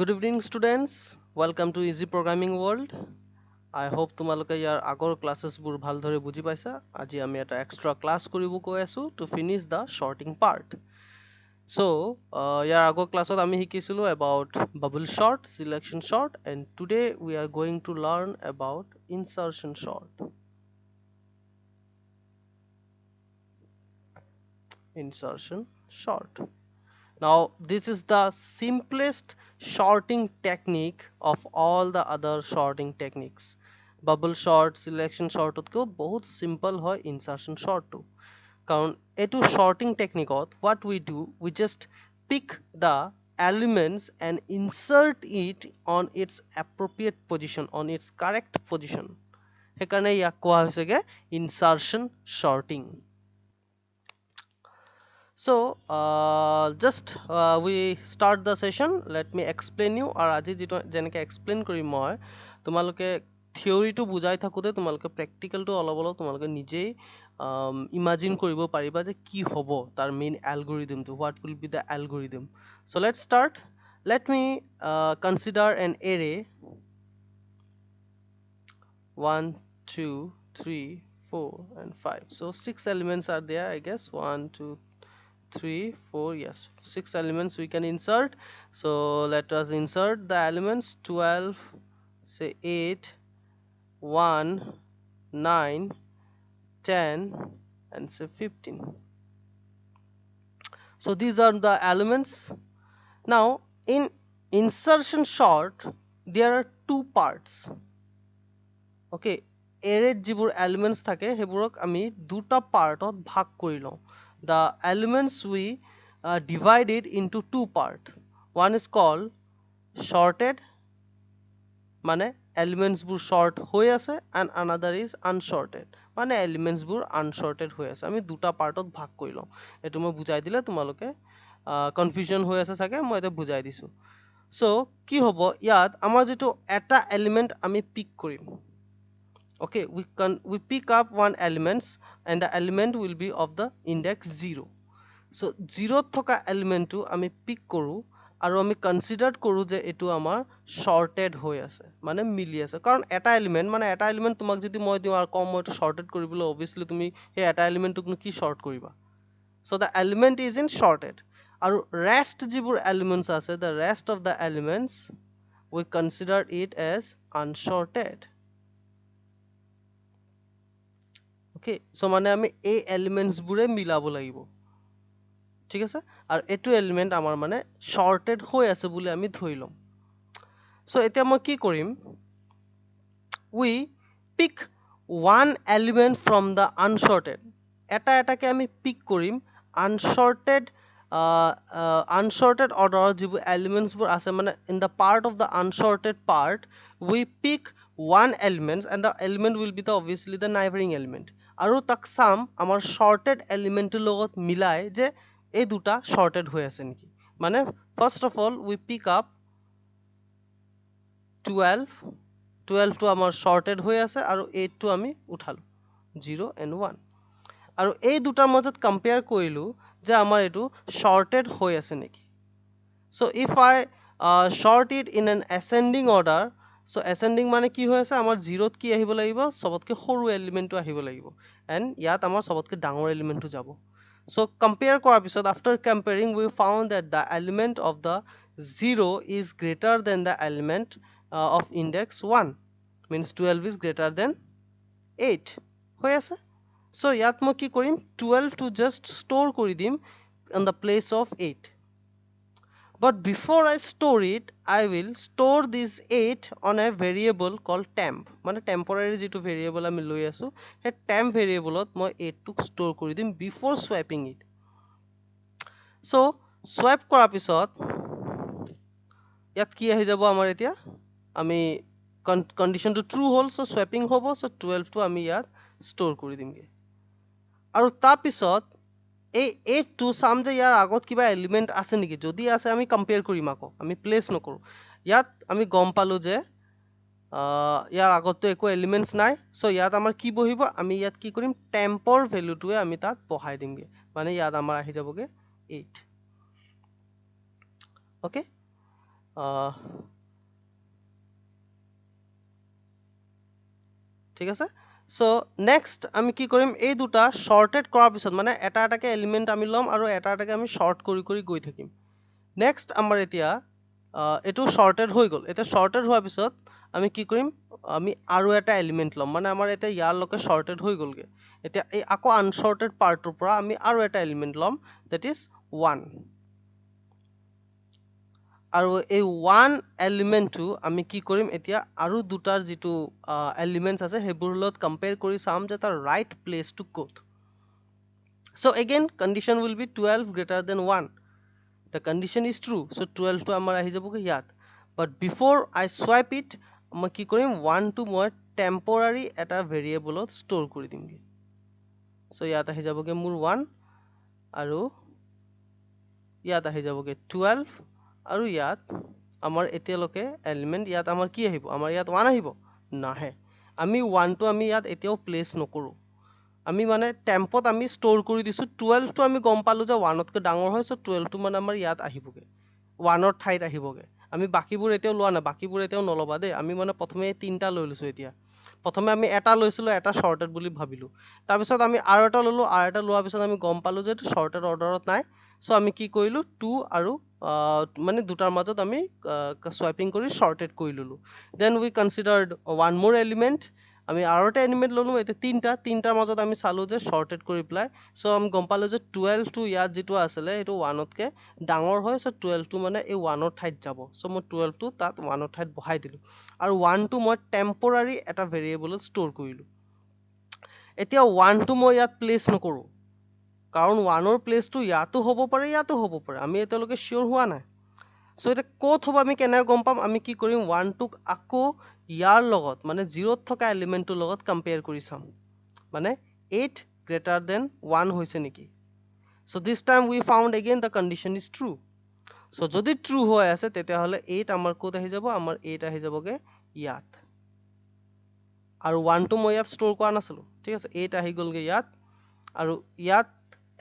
Good evening, students. Welcome to Easy Programming World. I hope তোমালোকে ইয়াৰ আগৰ ক্লাছেছবোৰ ভালদৰে বুজি পাইছা। আজি আমি এটা এক্সট্ৰা ক্লাছ কৰিব গৈ আছো to finish the sorting part. So, ইয়াৰ আগৰ ক্লাছত আমি শিকিছিলো about bubble sort, selection sort, and today we are going to learn about insertion sort. Insertion sort. Now, this is the simplest sorting technique of all the other sorting techniques. Bubble sort, selection sort তকৈও বহুত simple হয় insertion sort টো। কাৰণ এইটো sorting technique what we do, we just pick the elements and insert it on its appropriate position, on its correct position. সেইকাৰণে ইয়াক কোৱা হৈছেগে insertion sorting. So just we start the session. Let me explain you আৰু আজি যেটো যেনেকে explain কৰিম মই তোমালোকে থিওৰিটো বুজাই থাকোতে তোমালোকে প্ৰেক্টিকেলটো অলপ অলপ তোমালোকে নিজেই ইমাজিন কৰিব পাৰিবা যে কি হ'ব তাৰ main এলগৰিদমটো, what will be the algorithm. So let's start. Let me consider an array 1 2 3 4 and 5. So 6 elements are there, I guess. 1 2 3 4, yes, 6 elements we can insert. So let us insert the elements 12, say 8, 1, 9, 10, and say 15. So these are the elements. Now in insertion sort there are two parts. Okay, array যিবোৰ elements থাকে সেইবোৰক আমি দুটা পাৰ্টত ভাগ কৰি লওঁ. The elements we divided into two parts. One is called sorted, মানে elements বোৰ sort হৈ আছে, and another is unsorted, মানে elements বোৰ unsorted হৈ আছে. আমি দুটা পাৰ্টত ভাগ কৰি লওঁ. এইটো মই বুজাই দিলে তোমালোকে confusion হৈ আছে চাগে, মই এটা বুজাই দিছো. So কি হ'ব ইয়াত আমাৰ যেটো এটা element আমি pick কৰিম. Okay, we pick up one elements and the element will be of the index 0. So 0 থকা element টো আমি pick কৰো আৰু আমি consider কৰো যে এটো আমাৰ sorted হৈ আছে, মানে মিলি আছে। কাৰণ এটা element তোমাক যদি মই দিও আৰু কম মই sorted কৰিবলৈ obviously তুমি সেই এটা element টোক কি sort কৰিবা। So the element is in sorted আৰু rest যিবোৰ elements আছে, the rest of the elements we consider it as unsorted. Okay, so মানে আমি এই elements বোৰে মিলাব লাগিব, ঠিক আছে, আৰু এটো element আমাৰ মানে sorted হৈ আছে বুলি আমি ধৰি লম। So এতিয়া মই কি কৰিম, we pick one element from the unsorted. এটা এটাকে আমি pick কৰিম unsorted unsorted order যিবোৰ elements বোৰ আছে, মানে in the part of the unsorted part we pick one element and the element will be the obviously the neighboring element. আৰু তাক চাম আমাৰ sorted element লগত মিলাই যে এই দুটা sorted হৈ আছে নেকি। মানে first of all we pick up 12 টো আমাৰ sorted হৈ আছে আৰু 8 টো আমি উঠালো 0 and 1 আৰু এই দুটাৰ মাজত compare কৰিলো যে আমাৰ এটো sorted হৈ আছে নেকি। So if I sort it in an ascending order, so ascending মানে কি হৈ আছে, আমাৰ 0 ত কি আহিব লাগিব, সবতকে সৰু element টো আহিব লাগিব, and ইয়াত আমাৰ সবতকে ডাঙৰ element টো যাব। So compare কৰাৰ পিছত after comparing we found that the element of the 0 is greater than the element of index 1, means 12 is greater than 8 হৈ আছে। So ইয়াত মই কি কৰিম, 12 টো just store কৰি দিম in the place of 8. But before I store it, I will store this 8 on a variable called temp. মানে temporary যেটো variable আমি লৈ আছো, সেই temp variable ত মই 8 টোক store কৰি দিম before swapping it. So swap কৰাৰ পিছত ইয়াত কি আহি যাব আমাৰ এতিয়া, আমি condition টো true হ'ল, so swapping হ'ব, so 12 টো আমি ইয়াত store কৰি দিমগে। আৰু তাৰ পিছত এই 8 টো চাম যে ইয়াৰ আগত কিবা এলিমেন্ট আছে নেকি, যদি আছে আমি কম্পেয়াৰ কৰিম, আকৌ আমি প্লেস নকৰো। ইয়াত আমি গম পালো যে ইয়াৰ আগততো একো এলিমেন্টস নাই, সো ইয়াত আমাৰ কি বহিব, আমি ইয়াত কি কৰিম, টেম্পৰ ভ্যালুটোৱে আমি তাত বহাই দিমগে, মানে ইয়াত আমাৰ আহি যাবগে 8। okay, ঠিক আছে সো নেক্সট আমি কি কৰিম এই দুটা শৰ্টেড কৰাৰ পিছত মানে এটা এটাকে এলিমেন্ট আমি লম আৰু এটা এটাকে আমি শৰ্ট কৰি কৰি গৈ থাকিম নেক্সট আমাৰ এতিয়া এটো শৰ্টেড হৈ গল এটা শৰ্টেড হোৱাৰ পিছত আমি কি কৰিম আমি আৰু এটা এলিমেন্ট লম মানে আমাৰ এটা ইয়াৰ লকে শৰ্টেড হৈ গলগে এতিয়া এই আকৌ আনশৰ্টেড পাৰ্টৰ পৰা আমি আৰু এটা এলিমেন্ট লম that is 1 আৰু এই 1 এলিমেন্টটো আমি কি কৰিম এতিয়া আৰু দুটাৰ যেটো এলিমেন্টস আছে হেবোৰ লগত কম্পেয়াৰ কৰি চাম যে তাৰ right place to code so again condition will be 12 greater than 1 the condition is true so 12 to amar ahi jaboge yat but before I swipe it মই কি কৰিম 1 to মই temporary এটা variable ত store কৰি দিমগে so ইয়াত আহি যাবগে মোৰ 1 আৰু ইয়াত আহি যাবগে 12 আৰু ইয়াত আমাৰ এতিয়ালৈকে এলিমেন্ট ইয়াত আমাৰ কি আহিব আমাৰ ইয়াত 1 আহিব নাহে আমি 1 টো আমি ইয়াত এতিয়াও প্লেস নকৰো আমি মানে টেম্পত আমি স্টোৰ কৰি দিছো 12 টো আমি গম পালো যে 1 তকৈ ডাঙৰ হয় সো 12 টো মানে আমাৰ ইয়াত আহিবগে 1 ৰ ঠাইত আহিবগে আমি বাকিবোৰ এতিয়াও লোৱা না বাকিবোৰ এতিয়াও নলবা দে আমি মানে প্ৰথমে তিনটা লৈ লৈছো এতিয়া প্ৰথমে আমি এটা লৈছিলো এটা শৰ্টেড বুলি ভাবিলো তাৰ পিছত আমি আৰু এটা ললো আৰু এটা লোৱাৰ পিছত আমি গম পালো যে শৰ্টেড অৰ্ডাৰত নাই সো আমি কি কৰিলো 2 আৰু মানে দুটাৰ মাজত আমি সোয়াপিং কৰি শৰ্টেড কৰি ললো দেন উই কনসিডাৰড ওয়ান মোৰ এলিমেন্ট আমি আৰু এটা এলিমেন্ট ললো এতিয়া তিনটাৰ মাজত আমি চালো যে শৰ্টেড কৰি প্লাই সো আমি গম পালো যে 12 টো ইয়াত যেটো আছিলে এটো 1 তকে ডাঙৰ হয় সো 12 টো মানে এই 1 ৰ ঠাইত যাব সো মই 12 টো তাত 1 ৰ ঠাইত বহাই দিলো আৰু 1 টো মই টেম্পৰাৰী এটা ভেৰিয়েবলত স্টোৰ কৰিলো এতিয়া 1 টো মই ইয়াত প্লেস নকৰো কাৰণ 1 ৰ প্লেসটো ইয়াতো হ'ব পাৰে ইয়াতো হ'ব পাৰে আমি এতিয়ালৈকে শিওৰ হোৱা নাই সো এটা কোড হ'ব আমি কেনে গম পাম আমি কি কৰিম 1 টোক আকৌ ইয়াৰ লগত মানে 0 ত থকা এলিমেন্টৰ লগত কম্পেয়াৰ কৰি চাম মানে 8 greater than 1 হৈছে নেকি so this time we found again the condition is true so যদি true হৈ আছে তেতিয়া হলে 8 আমাৰ কোড আহি যাব আমাৰ 8 আহি যাবগে ইয়াত আৰু 1 টো মই ইয়াত স্টোৰ কৰা নাছিলো ঠিক আছে 8 আহি গলগে ইয়াত আৰু ইয়াত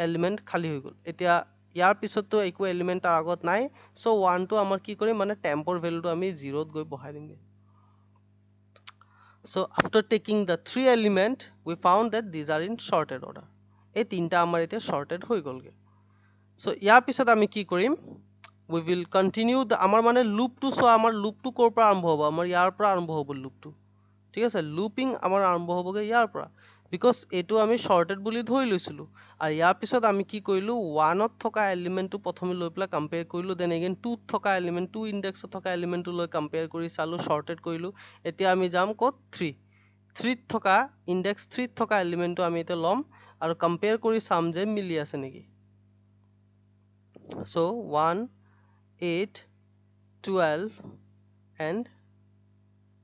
এলিমেন্ট খালি হৈ গল এতিয়া ইয়াৰ পিছতো একো এলিমেন্ট তাৰ আগত নাই সো 1 টো আমাৰ কি কৰিম মানে টেম্পৰ ভ্যালুটো আমি 0 ত গৈ বহাই দিমগে so after taking the three element we found that these are in sorted order এই তিনটা আমাৰ এতিয়া sorted হৈ গলগে so ইয়াৰ পিছত আমি কি কৰিম we will continue the আমাৰ মানে loop টো সো আমাৰ loop টো কৰ পৰা আৰম্ভ হ'ব আমাৰ ইয়াৰ পৰা আৰম্ভ হ'ব loop টো ঠিক আছে লুপিং আমাৰ আৰম্ভ হ'বগে ইয়াৰ পৰা বিকজ এটো আমি শৰ্টেড বুলি ধৰি লৈছিলো আৰু ইয়াৰ পিছত আমি কি কৰিলো 1 ত থকা এলিমেন্টটো প্ৰথমে লৈ পেলা কম্পেয়াৰ কৰিলো দেন এগেইন 2 ত থকা এলিমেন্ট 2 ইনডেক্সত থকা এলিমেন্টটো লৈ কম্পেয়াৰ কৰি চালো শৰ্টেড কৰিলো এতিয়া আমি যাম ক'ত 3 ত থকা ইনডেক্স 3 ত থকা এলিমেন্টটো আমি এতিয়া লম আৰু কম্পেয়াৰ কৰি চাম যে মিলি আছে নেকি so 1 8 12 and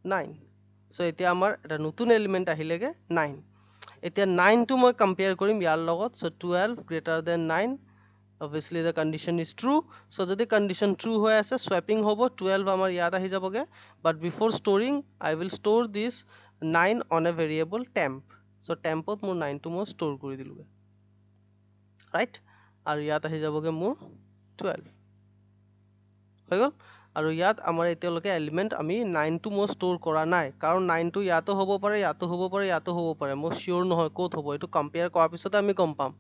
9 so এতিয়া আমাৰ এটা নতুন এলিমেন্ট আহিলেগে 9 এতিয়া 9 টো মই কম্পেয়াৰ কৰিম ইয়াৰ লগত so 12 greater than 9 obviously the condition is true so যদি condition true হৈ আছে swapping হ'ব 12 আমাৰ ইয়াত আহি যাবগে but before storing I will store this 9 on a variable temp so tempত মোৰ 9 টো মই store কৰি দিলোগে right আৰু ইয়াত আহি যাবগে মোৰ 12 হৈ গল আৰু ইয়াত আমাৰ এতিয়ালৈকে এলিমেন্ট আমি 9 টো মই স্টোৰ কৰা নাই কাৰণ 9 টো ইয়াতো হ'ব পাৰে ইয়াতো হ'ব পাৰে ইয়াতো হ'ব পাৰে মই শিওৰ নহয় ক'ত হ'ব এটো কম্পেয়াৰ কৰাৰ পিছতে আমি গম পাম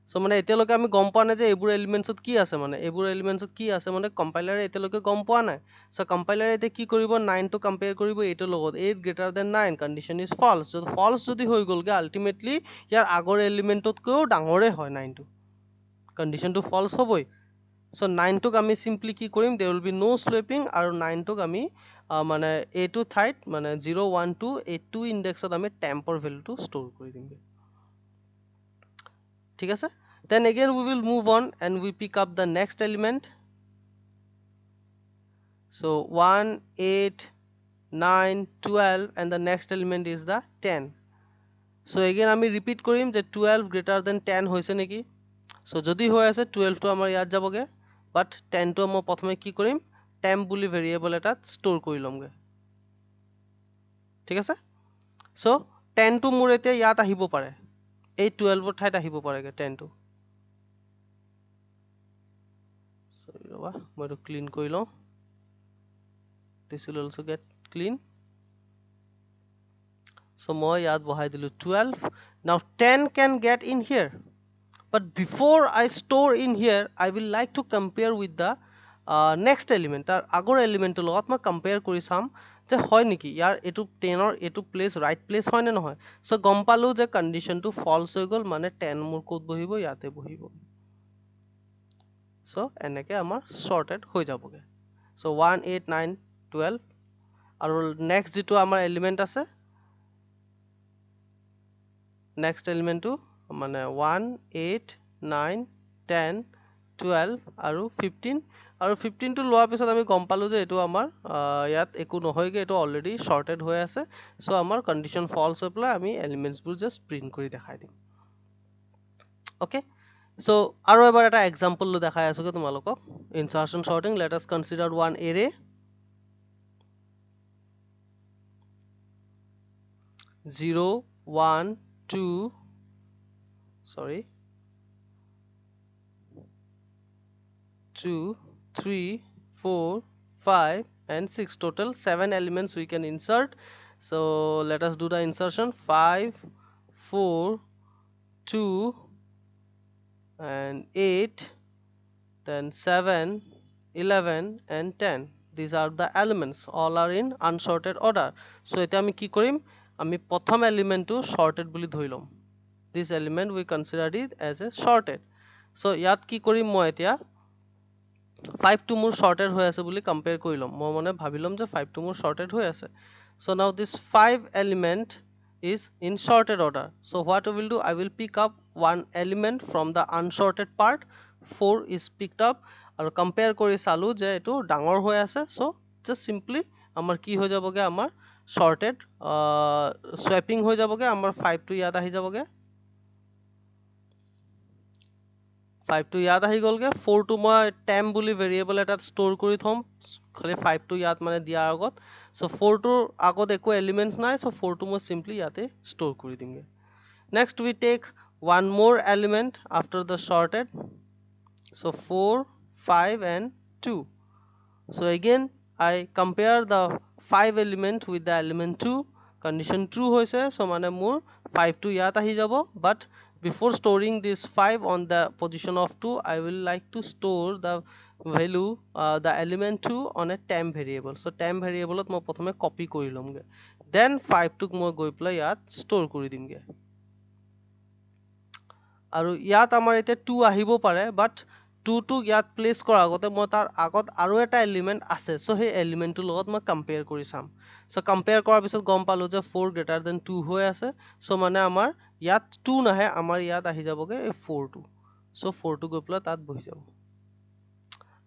সো মানে এতিয়ালৈকে আমি গম পোৱা নাই যে এইবোৰ এলিমেন্টছত কি আছে মানে এইবোৰ এলিমেন্টছত কি আছে মানে কম্পাইলাৰে এতিয়ালৈকে গম পোৱা নাই সো কম্পাইলাৰে এতিয়া কি কৰিব 9 টো কম্পেয়াৰ কৰিব 8 ৰ লগত 8 greater than 9 condition is false যদি false যদি হৈ গলগে আলটিমেটলি ইয়াৰ আগৰ এলিমেন্টতকৈও ডাঙৰে হয় 9 টো কন্ডিশনটো false হ'বই so 9 টোক আমি simply কি কৰিম there will be no swapping আৰু 9 টোক আমি মানে a2 ঠাইত মানে 0 1 2 a2 ইনডেক্সত আমি টেম্পৰ ভ্যালুটো স্টোৰ কৰি দিমগে ঠিক আছে then again we will move on and we pick up the next element so 1 8 9 12 and the next element is the 10 so again আমি repeat কৰিম যে 12 greater than 10 হৈছে নেকি so যদি হৈ আছে 12 টো আমাৰ ইয়াত যাবগে but 10 টো মই প্ৰথমে কি কৰিম temp বুলি ভেৰিয়েবল এটাত স্টোৰ কৰি লমগে ঠিক আছে so 10 টো মোৰ এতিয়া ইয়াত আহিব পাৰে এই 12 ৰ ঠাইত আহিব পাৰেগে 10 টো সৰি ৰবা মই এটো ক্লিন কৰি লওঁ this will also get clean. So moi yat bahai dilu 12. Now 10 can get in here, but before I store in here, I will like to compare with the next element. Tar agor element to logot ma compare kori sam je hoy niki yar etu 10 or etu place right place hoy na nohoy. So gom palu je condition to false hoy gol, mane 10 mur kot bohibo yate bohibo. So eneke amar sorted hoy jaboge. So 1 8 9 12 aru next jitu amar element ase, next element to মানে 1 8 9 10 12 আৰু 15 আৰু 15 টো লোৱাৰ পিছত আমি গম পালো যে এটো আমাৰ ইয়াত একো নহয়গে, এটো অলৰেডি শৰ্টেড হৈ আছে। সো আমাৰ কন্ডিশন ফলস হৈ পেলাই আমি এলিমেন্টস বোৰ জাস্ট প্ৰিন্ট কৰি দেখাই দিম। ওকে, সো আৰু এবাৰ এটা এক্সাম্পল লৈ দেখাই আছো তোমালোকক। Insertion sorting, let us consider one array 0 1 2 sorry 2 3 4 5 and 6, total 7 elements we can insert. So let us do the insertion. 5 4 2 and 8, then 7 11 and 10. These are the elements, all are in unsorted order. So eta ami ki korim, ami prothom element to sorted boli dhoi lom. This element we considered it as a sorted. So yat ki korim moi etia 5 to more sorted হৈ আছে বুলি compare কৰি লম। মই মানে ভাবিলম যে 5 to more sorted হৈ আছে। So now this 5 element is in sorted order. So what I will do, I will pick up one element from the unsorted part. 4 is picked up আৰু compare কৰি চালো যে এটো ডাঙৰ হৈ আছে। So just simply আমাৰ কি হৈ যাবগে, আমাৰ sorted swapping হৈ যাবগে, আমাৰ 5 to ইয়াত আহি যাবগে, 5 to ইয়াত আহি গলগে। 4 to মই temp বুলি ভেৰিয়েবল এটাত ষ্ট'ৰ কৰি থম, খালি 5 to ইয়াত মানে দিয়াৰ আগত। সো 4 টোৰ আগত একো এলিমেন্টস নাই, সো 4 টো মই সিম্পলি ইয়াতে ষ্ট'ৰ কৰি দিমগে। Next we tech one more element after the sorted. So 4 5 and 2. So again I compare the 5 element with the element 2. Condition true hoise, so mane mur 5 to yat ahi jabo, but before storing this 5 on the position of 2, I will like to store the value the element 2 on a temp variable. So temp variable ot moi prothome copy kori lomge, then 5 to moi goi pelai yat store kori dimge। আৰু ইয়াত আমাৰ এতিয়া 2 আহিব পাৰে, বাট 2 টো ইয়াত place কৰাৰ আগতে মই তাৰ আগত আৰু এটা এলিমেন্ট আছে। সো সেই এলিমেন্টটোৰ লগত মই কম্পেয়াৰ কৰি চাম। সো কম্পেয়াৰ কৰাৰ পিছত গম পালো যে 4 গ্ৰেটাৰ দেন 2 হৈ আছে। সো মানে আমাৰ ইয়াত 2 নাহে, আমাৰ ইয়াত আহি যাবগে এই 4 টো। সো 4 টো গৈ পেলাই তাত বহি যাব।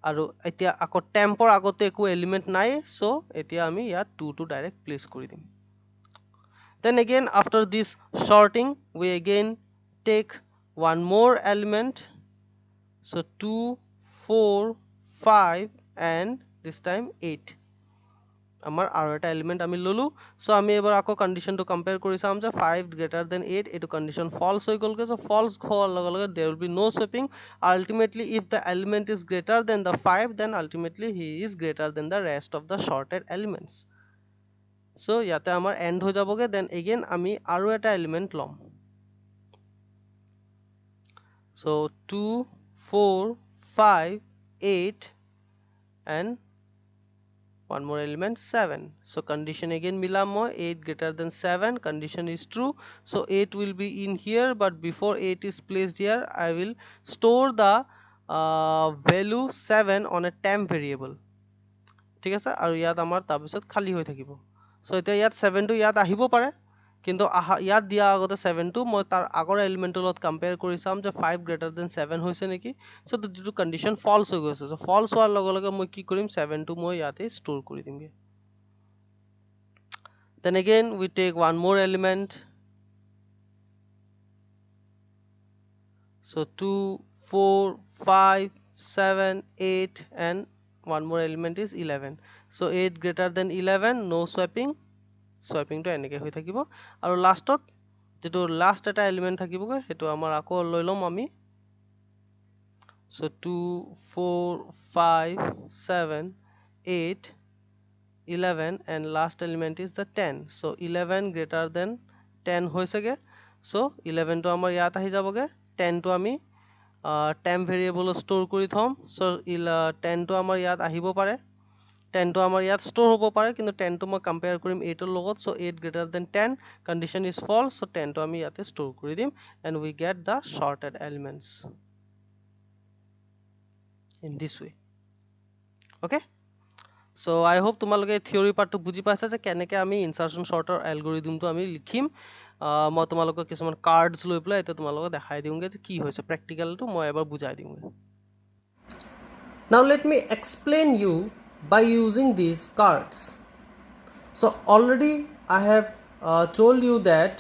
আৰু এতিয়া আকৌ টেম্পৰ আগতে একো এলিমেন্ট নাই, সো এতিয়া আমি ইয়াত 2 টো ডাইৰেক্ট প্লেস কৰি দিম। Then again after this sorting we again take one more element. So 2 4 5 and this time 8 amar aro eta element ami lolu। So ami ebar ako condition to compare kori sam je 5 greater than 8, etu condition false hoi golge। So false howar loge loge there will be no swapping। Ultimately if the element is greater than the 5, then ultimately he is greater than the rest of the sorted elements। So yate amar end hoi jaboge, then again ami aro eta element lom। So 2 4 5 8 and one more element 7। So condition again milam moi 8 greater than 7, condition is true, so 8 will be in here, but before 8 is placed here I will store the value 7 on a temp variable। ঠিক আছে, আৰু ইয়াত আমাৰ তাৰ পিছত খালি হৈ থাকিব। সো এতিয়া ইয়াত 7 টো ইয়াত আহিব পাৰে, কিন্তু ইয়াত দিয়া আগতে 7 টো মই তাৰ আগৰ এলিমেন্টৰ লগত কম্পেয়াৰ কৰি চাম যে 5 গ্ৰেটাৰ দেন 7 হৈছে নেকি। সো যেটো কন্ডিশন ফলস হৈ গৈছে, সো ফলস হোৱাৰ লগে লগে মই কি কৰিম, 7 টো মই ইয়াতে ষ্ট'ৰ কৰি দিমগে। Then again we take one more element. So 2 4 5 7 8 and one more element is 11। So 8 greater than 11, no swapping, swapping to enike hoi thakibo। আৰু লাষ্টত যেটো লাষ্ট এটা এলিমেন্ট থাকিবগে হেতু আমাৰ আকৌ লৈ লম আমি। So 2 4 5 7 8 11 and last element is the 10. So 11 greater than 10 হৈছেগে. So 11 to আমাৰ ইয়াত আহি যাবগে, 10 to আমি temp variable store কৰি থম. So 10 to আমাৰ ইয়াত আহিব পাৰে, 10 to আমাৰ ইয়াত store হ'ব পাৰে, কিন্তু 10 to মই compare কৰিম 8 ৰ লগত. So 8 greater than 10, condition is false. So 10 to আমি ইয়াতে store কৰি দিম and we get the sorted elements in this way. Okay, so I hope তোমালোকে theory part to বুজি পাইছা যে কেনেকৈ আমি insertion sorter algorithm to আমি লিখিম. মই তোমালোকক কিছুমান cards লৈ পেলাই এতিয়া তোমালোকক দেখাই দিওঁগে যে কি হৈছে practical to মই এবাৰ বুজাই দিওঁগে. Now let me explain you by using these cards. So already I have told you that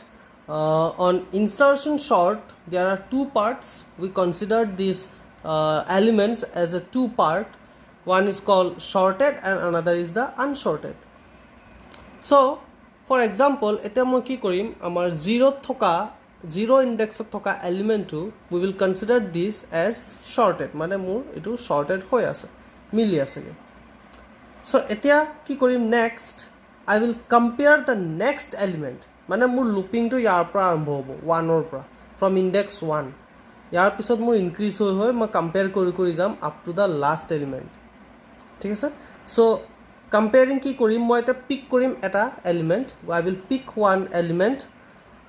on insertion sort there are two parts. We considered these elements as a two part. One is called sorted and another is the unsorted. So for example, eta moi ki korim amar 0 thoka 0 index thoka element to we will consider this as sorted, mane mur etu sorted hoi ase mili ase. So etia ki korim, next I will compare the next element, mane mur looping to yar pra arambho hobo 1 or pra from index 1 yar pisot mur increase hoi hoi ma compare kori jam up to the last element. ঠিক আছে, so comparing কি কৰিম, মই এটা pick কৰিম এটা element. I will pick one element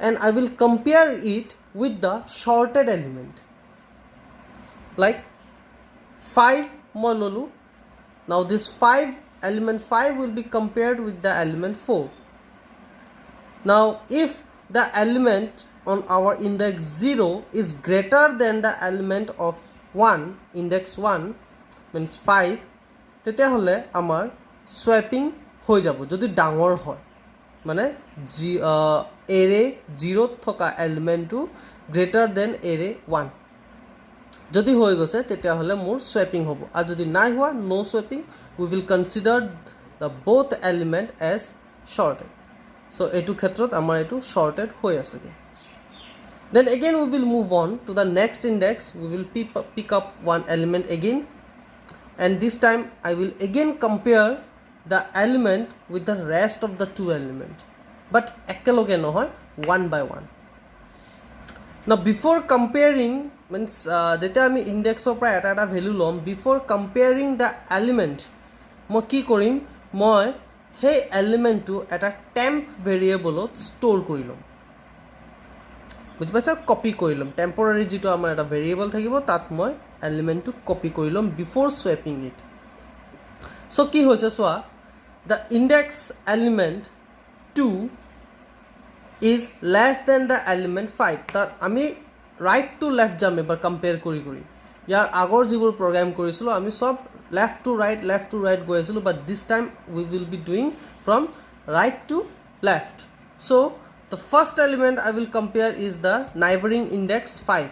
and I will compare it with the sorted element. Like 5 মই ললো. Now this 5 element 5 will be compared with the element 4. Now if the element on our index 0 is greater than the element of 1, index 1 means 5, তেতিয়া হলে আমাৰ swapping হৈ যাব যদি ডাঙৰ হয়, মানে array 0 থকা element to greater than array 1 যদি হৈ গৈছে তেতিয়া হলে মোৰ swapping হ'ব, আৰু যদি নাই হোৱা no swapping, we will consider the both element as sorted. So এটো ক্ষেত্ৰত আমাৰ এটো sorted হৈ আছে. Then again we will move on to the next index. We will pick up one element again, and this time I will again compare the element with the rest of the two element, but ekaloge nohoy, one by one. Now before comparing means jeta ami index opra eta value lom, before comparing the element moi ki korim, moi hey element to eta temp variable ot store korilom. বুঝি পাইছা, copy কৰিলম টেম্পোৰাৰি যেটো আমাৰ এটা variable থাকিব তাত মই এলিমেন্টটো copy কৰিলম বিফোৰ স্ৱেপিং it. So কি হৈছে চোৱা, the index element 2 is less than the element 5. তাত আমি right to left যাম এবাৰ কম্পেয়াৰ কৰি ইয়াৰ আগৰ যিবোৰ প্ৰগ্ৰাম কৰিছিলো আমি সব left to right গৈ আছিলো, but this time we will be doing from right to left. So the first element I will compare is the neighboring index 5.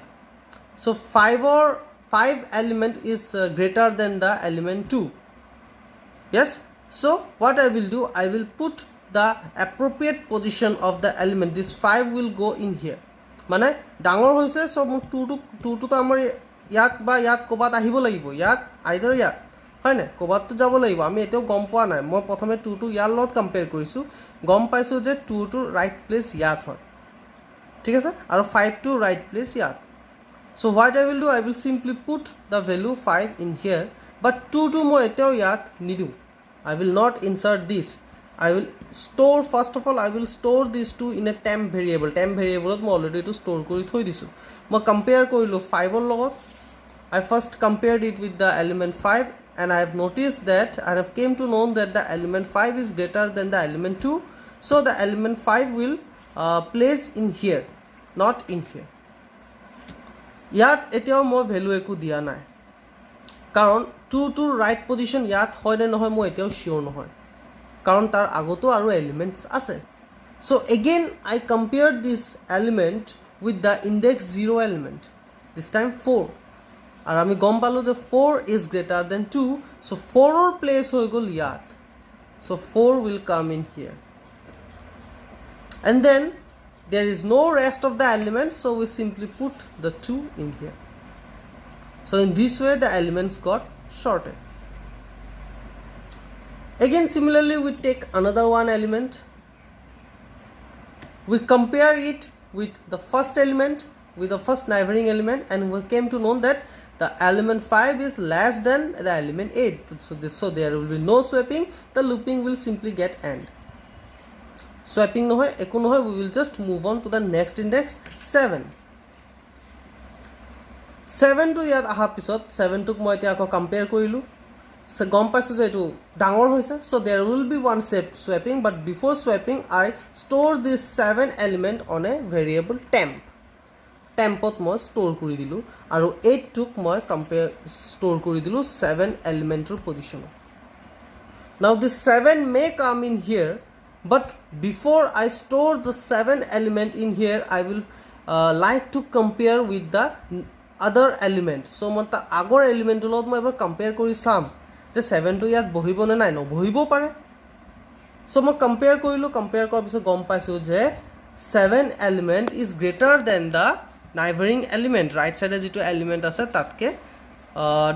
So 5 element is greater than the element 2. Yes, so what I will do, I will put the appropriate position of the element. This 5 will go in here, মানে ডাঙৰ হৈছে, so 2 to আমাৰ ইয়াত বা ইয়াত কোবাত আহিব লাগিব, ইয়াত আইদাৰ ইয়াত হয় না কোবাতটো যাব লাগিব, আমি এতিয়াও গম পোৱা নাই, মই প্ৰথমে 2 to ইয়াৰ লগত কম্পেয়াৰ কৰিছো, গম পাইছো যে 2 to ৰাইট প্লেস ইয়াত হয়, ঠিক আছে, আৰু 5 to ৰাইট প্লেস ইয়াত. So what I will do, I will simply put the value 5 in here, but 2 to মই এতিয়াও ইয়াত নিদিও. I will not insert this. I will store, first of all I will store these two in a temp variable. Temp variable মই already to store কৰি থৈ দিছো. মই compare কৰিলো 5 ৰ লগত. I first compared it with the element 5 and I have noticed that I have came to know that the element 5 is greater than the element 2. So the element 5 will place in here, not in here. ইয়াত এতিয়াও মই value একো দিয়া নাই, কাৰণ 2 to right position ইয়াত হয় নে নহয় মই এতিয়াও শিওর নহয়, কাৰণ তাৰ আগতো আৰু এলিমেন্টস আছে. So again I compared this element with the index 0 element, this time 4, আৰু আমি গম পালো যে 4 is greater than 2. So 4 or place হৈ গল ইয়াত, so 4 will come in here, and then there is no rest of the elements, so we simply put the 2 in here. So in this way the elements got sorted. Again similarly we take another one element, we compare it with the first element, with the first neighboring element, and we came to know that the element 5 is less than the element 8. So there will be no swapping, the looping will simply get end. Swapping no hoy, eko no hoy, we will just move on to the next index 7. 7 to ইয়াত অহাৰ পিছত 7 টোক মই এতিয়া আকৌ compare কৰিলোঁ, গম পাইছোঁ যে এইটো ডাঙৰ হৈছে, চ' দেৰ will be one swapping, but before swapping I store this 7 element on a variable temp. টেম্পত মই ষ্ট'ৰ কৰি দিলোঁ আৰু 8টোক মই ষ্ট'ৰ কৰি দিলোঁ 7 এলিমেণ্টৰ পজিশ্যনত. Now this 7 may come in here, but before I store the 7 element in here, I will like to compare with the other element. So মই তাৰ আগৰ এলিমেণ্টৰ লগত মই এবাৰ কম্পেয়াৰ কৰি চাম যে 7টো ইয়াত বহিব নে নাই, নবহিব পাৰে. চ' মই কম্পেয়াৰ কৰিলোঁ, কম্পেয়াৰ কৰাৰ পিছত গম পাইছোঁ যে 7 element is greater than the neighboring element. Right চাইডে যিটো এলিমেণ্ট আছে তাতকৈ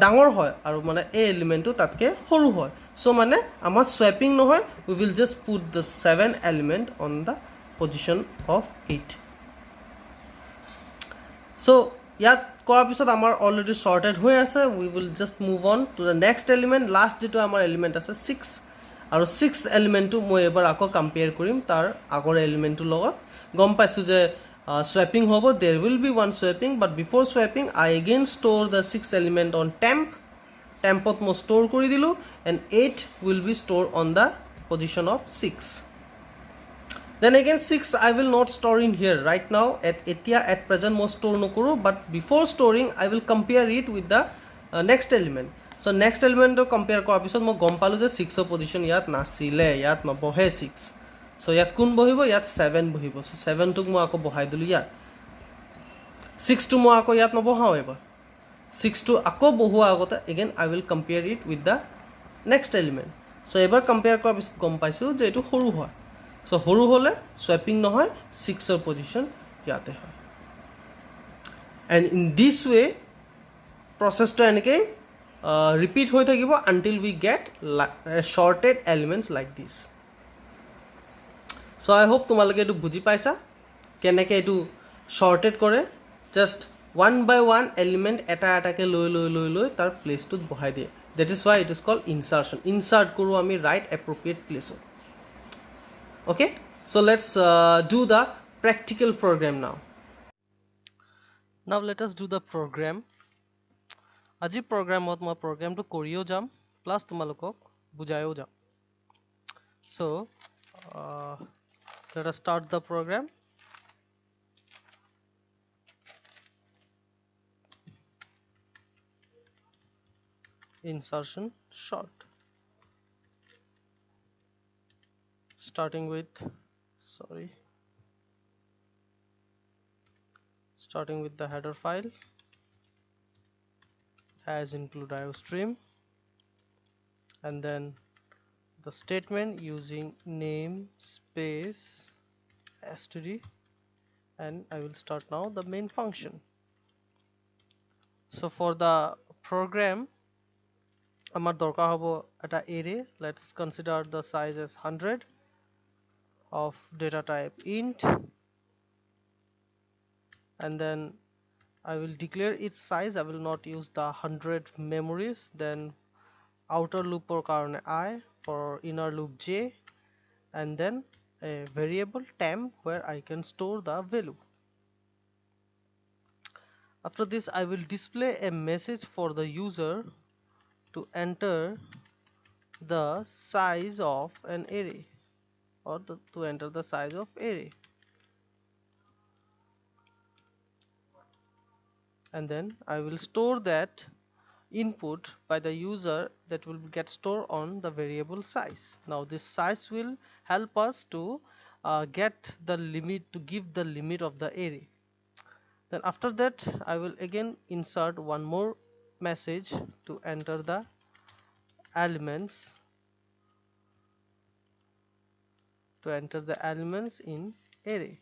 ডাঙৰ হয় আৰু মানে এই এলিমেণ্টটো তাতকৈ সৰু হয়. চ' মানে আমাৰ swapping নহয়, we will just put the 7 element on the position of 8. চ' ইয়াত কৰাৰ পিছত আমাৰ অলৰেডি sorted হৈ আছে. We will just move on to the next element. Last যিটো আমাৰ এলিমেণ্ট আছে 6, আৰু 6 এলিমেণ্টটো মই এবাৰ আকৌ কম্পেয়াৰ কৰিম তাৰ আগৰ এলিমেণ্টটোৰ লগত. গম পাইছোঁ যে swapping হ'ব, there will be one swapping, but before swapping I again store the 6 element on temp. tempত মই store কৰি দিলোঁ, and 8 will be stored on the position of 6. Then again 6 I will not store in here right now. At present মই store নকৰোঁ, but before storing I will compare it with the next element. So next element compare কৰাৰ পিছত মই গম পালোঁ যে 6ৰ position ইয়াত নাছিলে, ইয়াত নবহে 6. So ইয়াত কোন বহিব, ইয়াত 7 বহিব. So 7টোক মই আকৌ বহাই দিলোঁ ইয়াত. 6টো মই আকৌ ইয়াত নবহাওঁ এবাৰ. 6টো আকৌ বহোৱা আগতে again I will compare it with the next element. So এবাৰ compare কৰাৰ পিছত গম পাইছোঁ যে এইটো সৰু হয়. So সৰু হ'লে swapping নহয়, 6ৰ পজিশ্যন ইয়াতে হয়. And in this way processটো এনেকৈ repeat হৈ থাকিব until we get shorted elements like this. So I hope তোমালোকে এইটো বুজি পাইছা কেনেকৈ এইটো shorted কৰে. Just one by one element এটা এটাকৈ লৈ তাৰ প্লেচটোত বহাই দিয়ে. That is why it is called insertion. Insert কৰোঁ আমি right appropriate place. Okay, so let's do the practical program now. Now let us do the program. আজি প্ৰগ্ৰামত মই প্ৰগ্ৰামটো কৰিও যাম প্লাছ তোমালোকক বুজাইও যাম. So let us start the program. Insertion short, starting with the header file as include iostream, and then the statement using name space std, and I will start now the main function. So for the program আমার দরকার হবো একটা array. Let's consider the size as 100 of data type int, and then I will declare its size. I will not use the 100 memories. Then outer loop or karone I, for inner loop j, and then a variable temp where I can store the value. After this I will display a message for the user to enter the size of an array, or to enter the size of array, and then I will store that input by the user that will get stored on the variable size. Now this size will help us to get the limit, to give the limit of the array. Then after that I will again insert one more message to enter the elements, in array.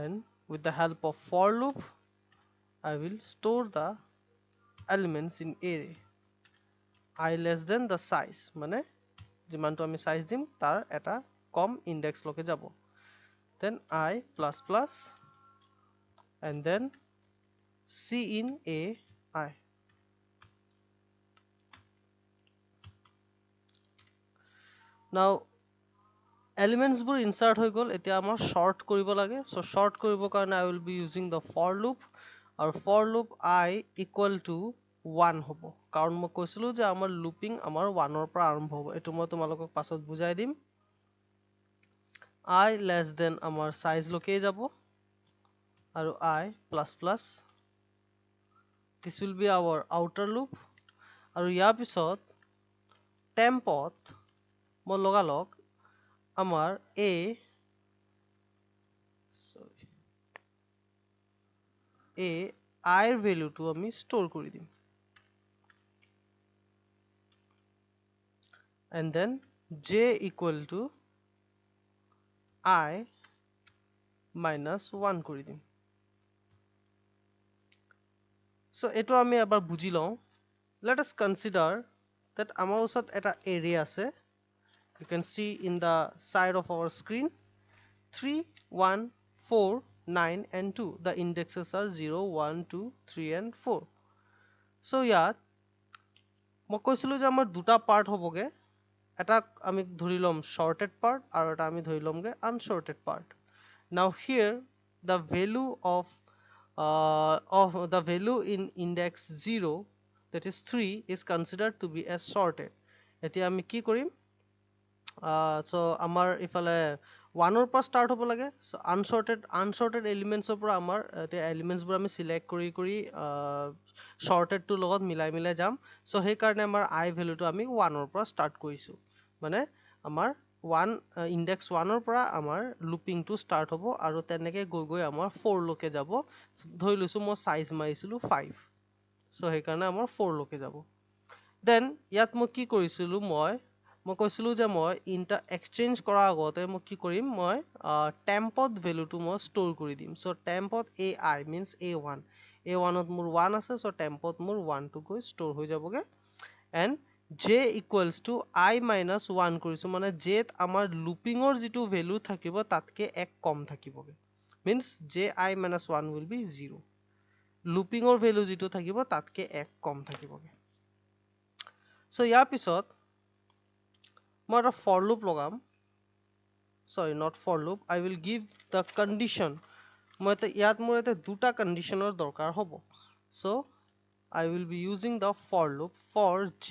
And with the help of for loop I will store the elements in array I less than the size মানে যিমানটো আমি size দিম তাৰ এটা কম index লকে যাব then I plus plus and then C in a I now elements বোৰ insert হৈ গল এতিয়া আমাৰ short কৰিব লাগে so short কৰিব কাৰণে I will be using the for loop আৰু for loop I equal to 1 হ'ব কাৰণ মই কৈছিলো যে আমাৰ looping আমাৰ 1 ৰ পৰা আৰম্ভ হ'ব এটো মই তোমালোকক পাছত বুজাই দিম I less than আমাৰ size লকে যাব আৰু I plus plus this will be our outer loop আৰু ইয়াৰ পিছত tempত মই লগালক আমাৰ I ৰ ভ্যালুটো আমি স্টোৰ কৰি দিম and then j equal to I minus 1 কৰি দিম so এটো আমি এবাৰ বুজি লওঁ let us consider that আমাৰ ওচৰত এটা array আছে you can see in the side of our screen 3 1 4 9 and 2 the indexes are 0 1 2 3 and 4 so ইয়াত মই কৈছিলো যে আমাৰ দুটা পাৰ্ট হ'বগে এটা আমি ধৰি লম shorted part আৰু এটা আমি ধৰি লমগে unsorted part now here the value of the value in index 0 that is 3 is considered to be as sorted এতিয়া আমি কি কৰিম so আমাৰ ইফালে 1 ৰ পৰা start হ'ব লাগে so unsorted elements ৰ পৰা আমাৰ এতিয়া elements বোৰ আমি select কৰি sorted টো লগত মিলাই যাম so সেই কাৰণে আমাৰ I value টো আমি 1 ৰ পৰা start কৰিছো মানে আমাৰ 1 index 1 ৰ পৰা আমাৰ looping টো start হ'ব আৰু তেনেকে গৈ আমাৰ 4 লকে যাব ধৰি লৈছো মই size মাৰিছিলো 5 so সেই কাৰণে আমাৰ 4 লকে যাব then ইয়াত মই কি কৰিছিলো মই কৈছিলো যে মই ইনটা এক্সচেঞ্জ কৰাৰ আগতে মই কি কৰিম মই tempত ভ্যালু টো মই স্টোৰ কৰি দিম so tempত ai means a1 ত মোৰ 1 আছে so tempত মোৰ 1 টো গৈ স্টোৰ হৈ যাবগে and j equals to I minus 1 কৰিছো মানে j ত আমাৰ looping ৰ যিটো ভ্যালু থাকিব তাতকে এক কম থাকিবগে means j I minus 1 will be 0 looping ৰ ভ্যালু যিটো থাকিব তাতকে এক কম থাকিবগে so ইয়াৰ পিছত মই এটা for loop লগাম sorry not for loop I will give the condition মই ইয়াত মোৰ এটা দুটা কন্ডিশনৰ দৰকাৰ হ'ব so I will be using the for loop for j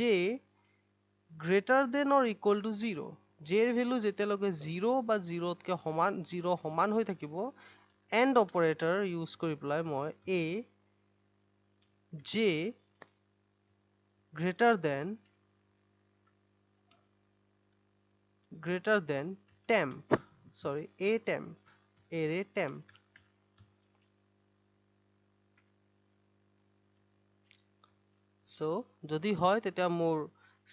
greater than or equal to 0 j এর ভ্যালু যেতিয়ালৈকে 0 বা 0 তকে সমান হৈ থাকিব and operator use কৰি পেলাই মই a j greater than temp sorry a temp array temp so যদি হয় তেতিয়া মোৰ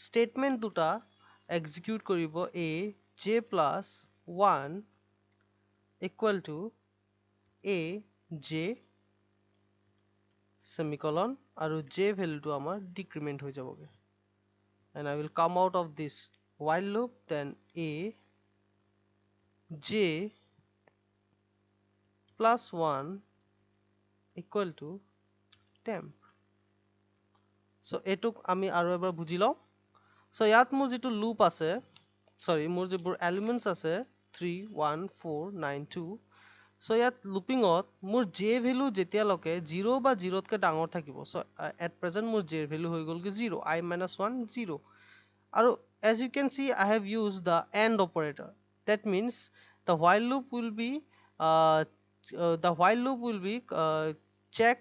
statement দুটা execute কৰিব a j plus 1 equal to a j semicolon আৰু j value টো আমাৰ decrement হৈ যাবগে and I will come out of this while loop then a j plus 1 equal to temp so এটুক আমি আৰু এবাৰ বুজি লওঁ so ইয়াত মোৰ যিটো loop আছে sorry মোৰ যিবোৰ elements আছে 3 1 4 9 2 so ইয়াত looping ত মোৰ j value যেতিয়ালৈকে 0 বা 0 তকে ডাঙৰ থাকিব so at present মোৰ j value হৈ গলগে 0 I minus 1 0 আৰু as you can see I have used the and operator that means the while loop will be check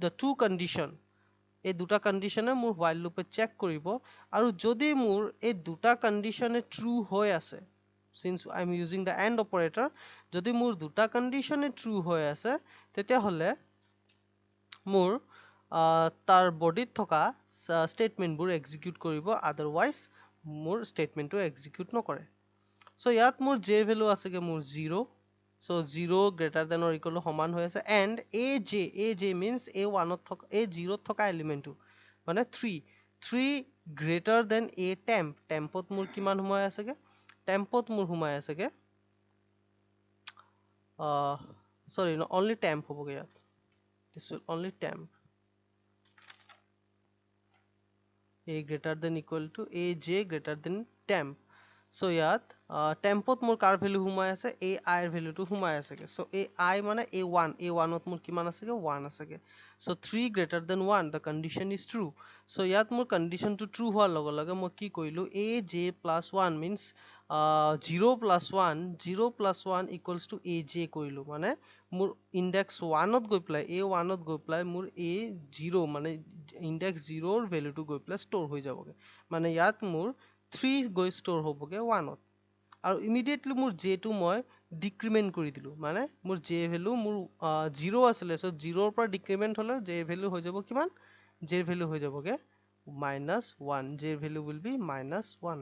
the two condition এই দুটা কন্ডিশনে মোৰ while loop চেক কৰিব আৰু যদি মোৰ এই দুটা কন্ডিশনে ট্ৰু হৈ আছে since I am using the and operator যদি মোৰ দুটা কন্ডিশনে ট্ৰু হৈ আছে তেতিয়া হলে মোৰ তাৰ বডিত থকা স্টেটমেন্ট বোৰ এক্সিকিউট কৰিব otherwise মোৰ স্টেটমেন্টটো এক্সিকিউট নকৰে so ইয়াত মোৰ j value আছেগে মোৰ 0 so 0 greater than or equal to সমান হৈ আছে and aj means a1 ত থকা a0 ত থকা element টো মানে 3 greater than a temp ত মোৰ কিমান সোমাই আছেগে temp ত মোৰ সোমাই আছেগে sorry no only temp হ'বগে ইয়াত this will only temp a greater than equal to aj greater than temp so ইয়াত tempত মোৰ কাৰ ভ্যালু সোমাই আছে ai ৰ ভ্যালুটো সোমাই আছেগে so ai মানে a1 ত মোৰ কিমান আছেগে 1 আছেগে so 3 greater than 1 the condition is true so ইয়াত মোৰ conditionটো true হোৱাৰ লগে লগে মই কি কৰিলো aj plus 1 means 0 plus 1 equals to aj কৰিলো মানে মোৰ index 1 ত গৈ পেলাই a1 ত গৈ পেলাই মোৰ a0 মানে index 0 ৰ ভ্যালুটো গৈ পেলাই store হৈ যাবগে মানে ইয়াত মোৰ 3 গৈ store হ'বগে 1 ত আৰু ইমিডিয়েটলি মোৰ j টো মই ডিক্ৰিমেন্ট কৰি দিলো মানে মোৰ j ভ্যালু মোৰ 0 আছিলে সো 0 ৰ পৰা ডিক্ৰিমেন্ট হলে j ভ্যালু হৈ যাব কিমান j ভ্যালু হৈ যাবগে -1 j value will be -1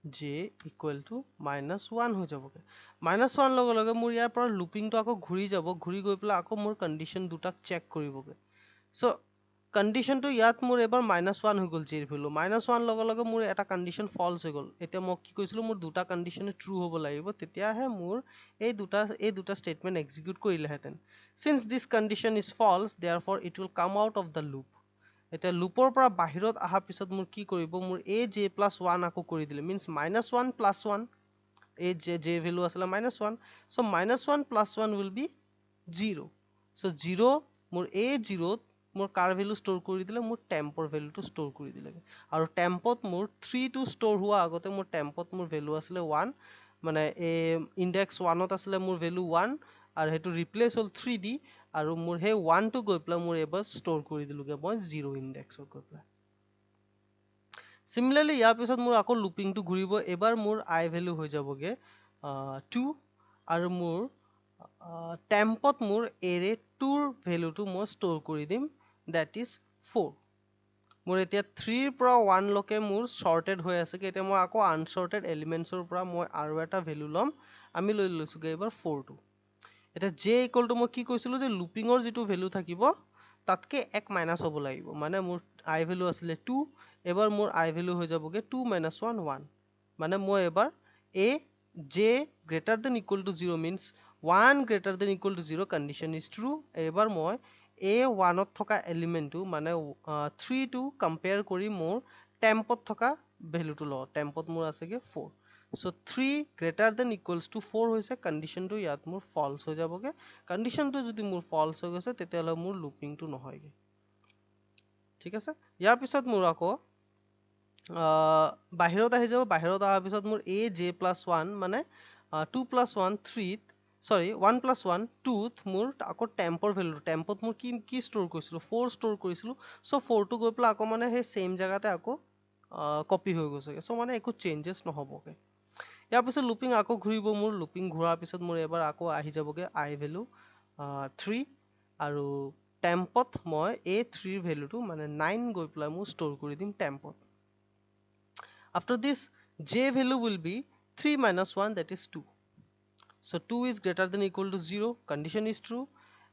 j equal to -1 হৈ যাবগে -1 লগে লগে মোৰ ইয়াৰ পৰা লুপিংটো আকৌ ঘূৰি যাব ঘূৰি গৈ পেলাই আকৌ মোৰ কন্ডিশন দুটাক চেক কৰিবগে সো কন্ডিশনটো ইয়াত মোৰ এবাৰ -1 হৈ গ'ল j ৰ ভ্যালু -1 লগে লগে মোৰ এটা কন্ডিশন ফলস হৈ গ'ল এতিয়া মই কি কৈছিলো মোৰ দুটা কন্ডিশনে ট্ৰু হ'ব লাগিব তেতিয়াহে মোৰ এই দুটা স্টেটমেন্ট এক্সিকিউট কৰিলেহেঁতেন since this condition is false therefore it will come out of the loop এতিয়া লুপৰ পৰা বাহিৰত অহা পিছত মোৰ কি কৰিব মোৰ aj plus 1 আকৌ কৰি দিলে means -1 plus 1 j ভ্যালু আছিলে -1 so -1 plus 1 will be 0 so 0 মোৰ a0 ত মোৰ কাৰ ভ্যালু ষ্ট'ৰ কৰি দিলে মোৰ টেম্পৰ ভ্যালুটো ষ্ট'ৰ কৰি দিলে আৰু টেম্পত মোৰ 3 টো ষ্ট'ৰ হোৱা আগতে মোৰ টেম্পত মোৰ ভ্যালু আছিলে 1 মানে ইনডেক্স 1 ত আছিলে মোৰ ভ্যালু 1 আৰু হেতু ৰিপ্লেস হ'ল 3 দি আৰু মোৰ হে 1 টো গৈ পেলাই মোৰ এবাৰ ষ্ট'ৰ কৰি দিলুগে মই 0 ইনডেক্সত গৈ পেলাই সিমিলাৰলি ইয়াৰ পিছত মোৰ আকৌ লুপিংটো ঘূৰিব এবাৰ মোৰ i ভ্যালু হৈ যাবগে 2 আৰু মোৰ টেম্পত মোৰ এৰে 2 ৰ ভ্যালুটো মই ষ্ট'ৰ কৰি দিম that is 4 মোৰ এতিয়া 3 ৰ পৰা 1 লকে মোৰ sorted হৈ আছে কি এতিয়া মই আকৌ unsorted elements ৰ পৰা মই আৰু এটা ভ্যালু লম আমি লৈ লৈছোগে এবাৰ 4 টো এটা j equal to মই কি কৈছিলো যে লুপিংৰ যেটো ভ্যালু থাকিব তাতকে এক মাইনাস হ'ব লাগিব মানে মোৰ i ভ্যালু আছিল 2 এবাৰ মোৰ i ভ্যালু হৈ যাবগে 2 - 1 1 মানে মই এবাৰ a j greater than equal to 0 means 1 greater than equal to 0 condition is true এবাৰ মই a1 ত থকা এলিমেন্টটো মানে 3 টো কম্পেয়াৰ কৰি মোৰ টেম্পত থকা ভ্যালুটো ল টেম্পত মোৰ আছেগে 4 so 3 greater than equals to 4 হৈছে কন্ডিশনটো ইয়াত মোৰ ফলস হৈ যাবগে কন্ডিশনটো যদি মোৰ ফলস হৈ গৈছে তেতিয়ালে মোৰ লুপিংটো নহয়গে ঠিক আছে ইয়াৰ পিছত মোৰ আকৌ বাহিৰত আহি যাব বাহিৰত অহাৰ পিছত মোৰ aj + 1 মানে 2 + 1 3 sorry 1 + 1 2 মোৰ আকৌ টেম্পৰ ভ্যালু টেম্পত মোৰ কি ষ্ট'ৰ কৰিছিলো 4 ষ্ট'ৰ কৰিছিলো সো 4 টো গৈ পেলাই আকৌ মানে সেই সেম জায়গাতে আকৌ কপি হৈ গৈছে সো মানে একো চেঞ্জেস নহবগে ইয়াৰ পিছত লুপিং আকৌ ঘূৰিব মোৰ লুপিং ঘূৰাৰ পিছত মোৰ এবাৰ আকৌ আহি যাবগে i ভ্যালু 3 আৰু টেম্পত মই a3 ৰ ভ্যালুটো মানে 9 গৈ পেলাই মই ষ্ট'ৰ কৰি দিম টেম্পত after this j value will be 3 - 1 that is 2 so 2 is greater than equal to 0 condition is true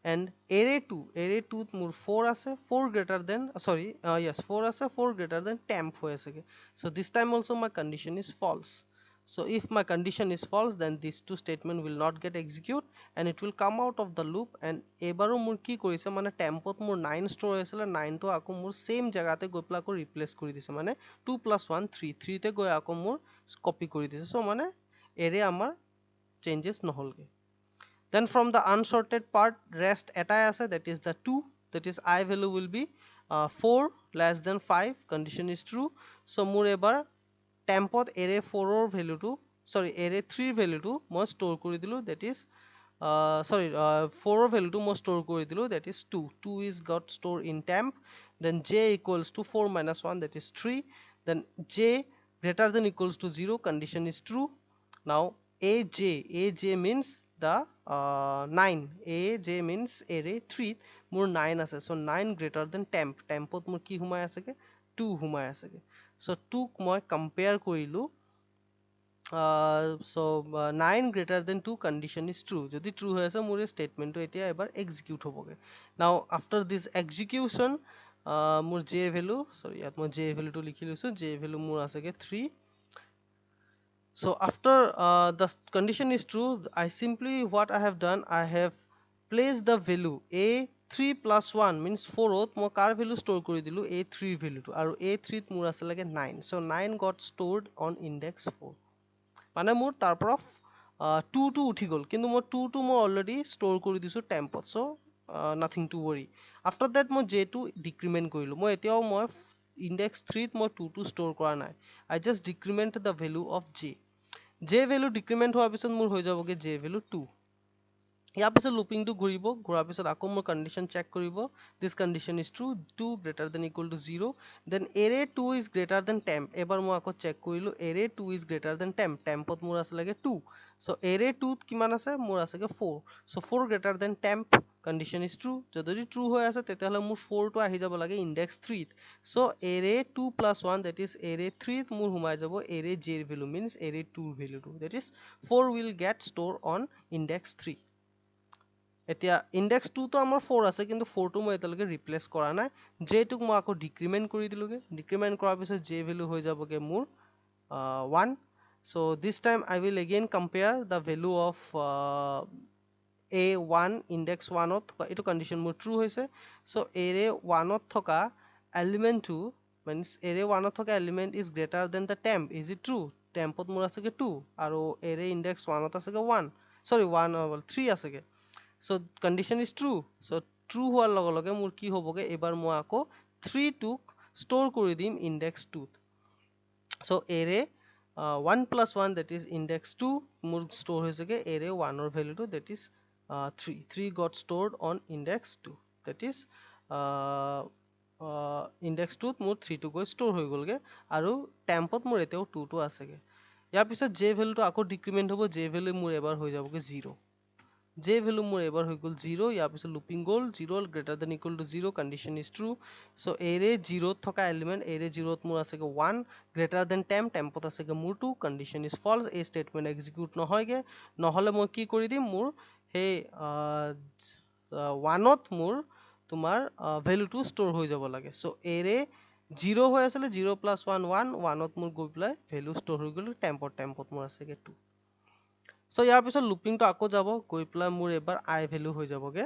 and array 2 মোৰ 4 আছে 4 greater than sorry yes 4 আছে 4 greater than temp হৈ আছে so this time also my condition is false so if my condition is false then these two statement will not get execute and it will come out of the loop and এবাৰো মোৰ কি কৰিছে মানে টেম্পত মোৰ 9 store হৈছিল 9 টো আকৌ মোৰ সেম জায়গাতে গৈ পেলাই আকৌ ৰিপ্লেস কৰি দিছে মানে 2 + 1 3 3 তে গৈ আকৌ মোৰ কপি কৰি দিছে so মানে এৰে আমাৰ changes নহলগে then from the unsorted part rest এটাই আছে that is the 2 that is I value will be 4 less than 5 condition is true so মোৰ এবাৰ টেম্পত এৰে 4 ৰ ভ্যালুটো sorry এৰে 3 ৰ ভ্যালুটো মই ষ্ট'ৰ কৰি দিলো that is sorry 4 ৰ ভ্যালুটো মই ষ্ট'ৰ কৰি দিলো that is 2 is got stored in temp then j equals to 4 - 1 that is 3 then j greater than equals to 0 condition is true now aj means the 9 aj means array 3 মোৰ 9 আছে so 9 greater than tempত মোৰ কি সোমাই আছেগে 2 সোমাই আছেগে so 2 ক মই কম্পেয়াৰ কৰিলো so 9 greater than 2 condition is true. Jodi true hoy ase mur statement to etia ebar execute hoboge. Now after this execution mur j value, sorry yat moi j value to likhi lisu, j value mur ase ge 3. So after the condition is true, I simply what I have done, I have placed the value a 3 plus 1 means 4 ot moi car value store kori dilu a 3 value to, aru a 3 t mur ase lage 9. So 9 got stored on index 4. মানে মোৰ তাৰ পৰা 2 টো উঠি গল, কিন্তু মই 2 টো মই অলৰেডি ষ্ট'ৰ কৰি দিছো টেম্পত, so nothing to worry. After that মই j টো ডিক্ৰিমেন্ট কৰিলো, মই এতিয়াও মই ইনডেক্স 3 ত মই 2 টো ষ্ট'ৰ কৰা নাই, I just decrement the value of j value decrement হোৱাৰ পিছত মোৰ হৈ যাবগে j ভেলু 2। ইয়াৰ পিছত লুপিং টো ঘূৰিব, ঘূৰাৰ পিছত আকৌ মোৰ কন্ডিশন চেক কৰিব, this condition is true, 2 greater than equal to 0, then array 2 is greater than temp. এবাৰ মই আকৌ চেক কৰিলো array 2 is greater than temp, টেম্পত মোৰ আছে লাগে 2, সো এৰে 2 ত কিমান আছে মোৰ আছে গে 4, so 4 greater than temp, condition is true. যদি ট্ৰু হৈ আছে তেতিয়াহলে মোৰ 4 টো আহি যাব লাগে ইনডেক্স 3 ত, so array 2 plus 1 that is array 3 ত মোৰ সোমাই যাব এৰে j ৰ ভ্যালু means এৰে 2 ৰ ভ্যালুটো, that is 4 will get stored on index 3। এতিয়া ইনডেক্স 2 তো আমাৰ 4 আছে, কিন্তু 4 টো মই এতিয়ালৈকে ৰিপ্লেস কৰা নাই, j টোক মই আকৌ ডিক্ৰিমেন্ট কৰি দিলোগে, ডিক্ৰিমেন্ট কৰাৰ পিছত j ভ্যালু হৈ যাবগে মোৰ 1। so this time I will again compare the value of a1 index 1 ত, এইটো কন্ডিশন মোৰ ট্ৰু হৈছে। so array 1 ত থকা element টো means array 1 ত থকা element is greater than the temp, is it true? tempত মোৰ আছে গে 2 আৰু array index 1 ত আছে গে 1, sorry 1 3 আছে গে, so condition is true। so true হোৱাৰ লগে লগে মোৰ কি হ'বগে, এবাৰ মই আকৌ 3 টোক store কৰি দিম index 2 to. so array 1 plus 1 that is index 2 মোৰ store হৈছেগে array 1 ৰ value টো, that is 3 got stored on index 2, that is index 2 ত মোৰ 3 টো গৈ store হৈ গলগে, আৰু tempত মোৰ এতিয়াও 2 টো আছেগে। ইয়াৰ পিছত j value টো আকৌ ডিক্ৰিমেন্ট হ'ব, j value মোৰ এবাৰ হৈ যাবগে 0, j value মোৰ এবাৰ হৈ গল 0। ইয়াৰ পিছত লুপিং গল 0 greater than equal to 0, condition is true. So array 0 ত থকা এলিমেন্ট এৰে 0 ত মোৰ আছে 1 গ্ৰেটাৰ দেন টেম্প, টেম্পত আছে মোৰ 2, কন্ডিশন ইজ ফলস, এই স্টেটমেন্ট এক্সিকিউট নহয়গে, নহলে মই কি কৰি দিম, মোৰ সেই 1 ত মোৰ তোমাৰ ভ্যালুটো ষ্ট'ৰ হৈ যাব লাগে। সো এৰে 0 হৈ আছিল, 0 প্লাস 1 1, 1 ত মোৰ গৈ পেলাই ভ্যালু ষ্ট'ৰ হৈ গল টেম্পত মোৰ আছে 2। so ইয়াৰ পিছত লুপিং টো আকৌ যাব, গৈ পেলাই মোৰ এবাৰ i ভ্যালু হৈ যাবগে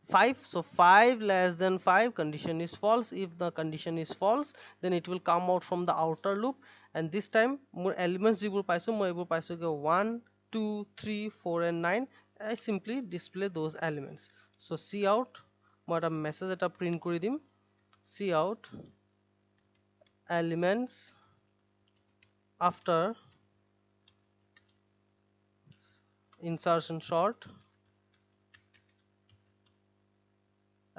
5, so 5 less than 5, condition is false, if the condition is false then it will come out from the outer loop, and this time মোৰ elements যিবোৰ পাইছো মই এইবোৰ পাইছো গে 1 2 3 4 and 9, I simply display those elements। so cout মই এটা message এটা প্ৰিন্ট কৰি দিম, cout elements after insertion sort,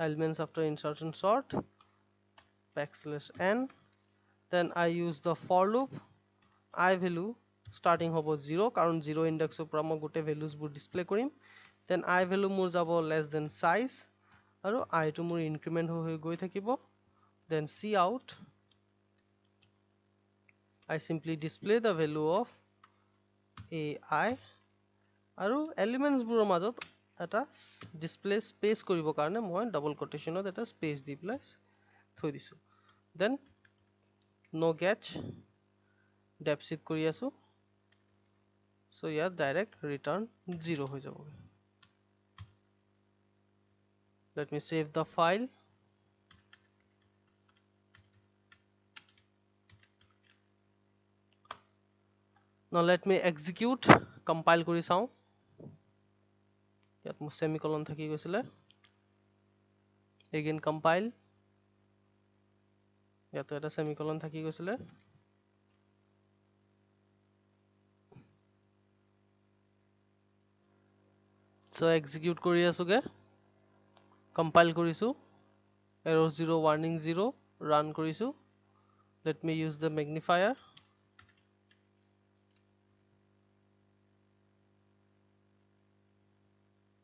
elements after insertion sort backslash n, then I use the for loop, I value starting hobo 0 karon 0 index opra moi gote values bur display korim, then I value mur jabo less than size aru I to mur increment hoi goi thakibo, then cout I simply display the value of ai আৰু elements বোৰৰ মাজত এটা display space কৰিব কাৰণে মই double quotation ত এটা space দি পেলাই থৈ দিছো, then no get depth কৰি আছো, so ইয়াত direct return 0 হৈ যাব। let me save the file, now let me execute, compile কৰি চাও, ইয়াত মোৰ semicolon থাকি গৈছিলে, again compile, ইয়াতো এটা semicolon থাকি গৈছিলে, so execute কৰি আছোগে, compile কৰিছো, error 0 warning 0, run কৰিছো, let me use the magnifier,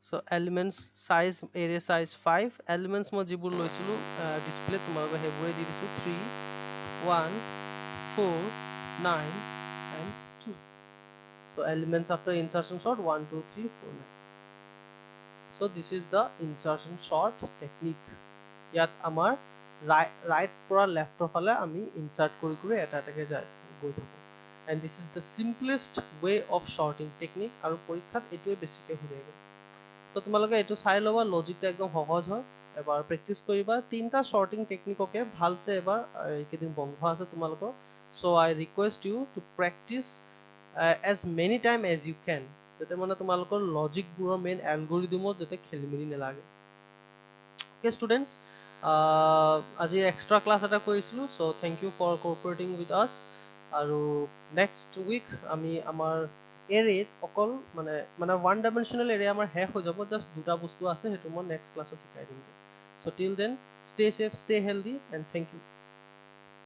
so elements size array size 5, elements মই যিবোৰ লৈছিলো display তোমালোকক হেবোৰে দি দিছো 3 1 4 9 So elements after insertion sort 1 2 3 4 9. So this is the insertion sort technique. Yat amar right pura left phale ami insert kori kori eta etake jai goi thako. And this is the simplest way of sorting technique aru porikhat etue besike hurege. So তোমালোকে এটো চাই লবা লজিকটা একদম সহজ হয় এবাৰ practice কৰিবা তিনটা সৰ্টিং টেকনিককে ভালছে এবাৰ এইকেদিন বন্ধ আছে তোমালোকৰ so I request you to practice as many time as you can যাতে মানে তোমালোকৰ লজিক বুৰৰ মেইন এলগৰিদমত যাতে খেলিমেলি নালাগে ওকে স্টুডেন্টস আজি এক্সট্ৰা ক্লাস এটা কৰিছিলো so thank you for cooperating with us আৰু নেক্সট উইক আমি আমাৰ এৰেত অকল মানে ওয়ান ডাইমেনশনাল এৰে আমাৰ শেষ হৈ যাব জাস্ট দুটা বস্তু আছে হেতু মই নেক্সট ক্লাছত শিকাই দিম so till then stay safe stay healthy and thank you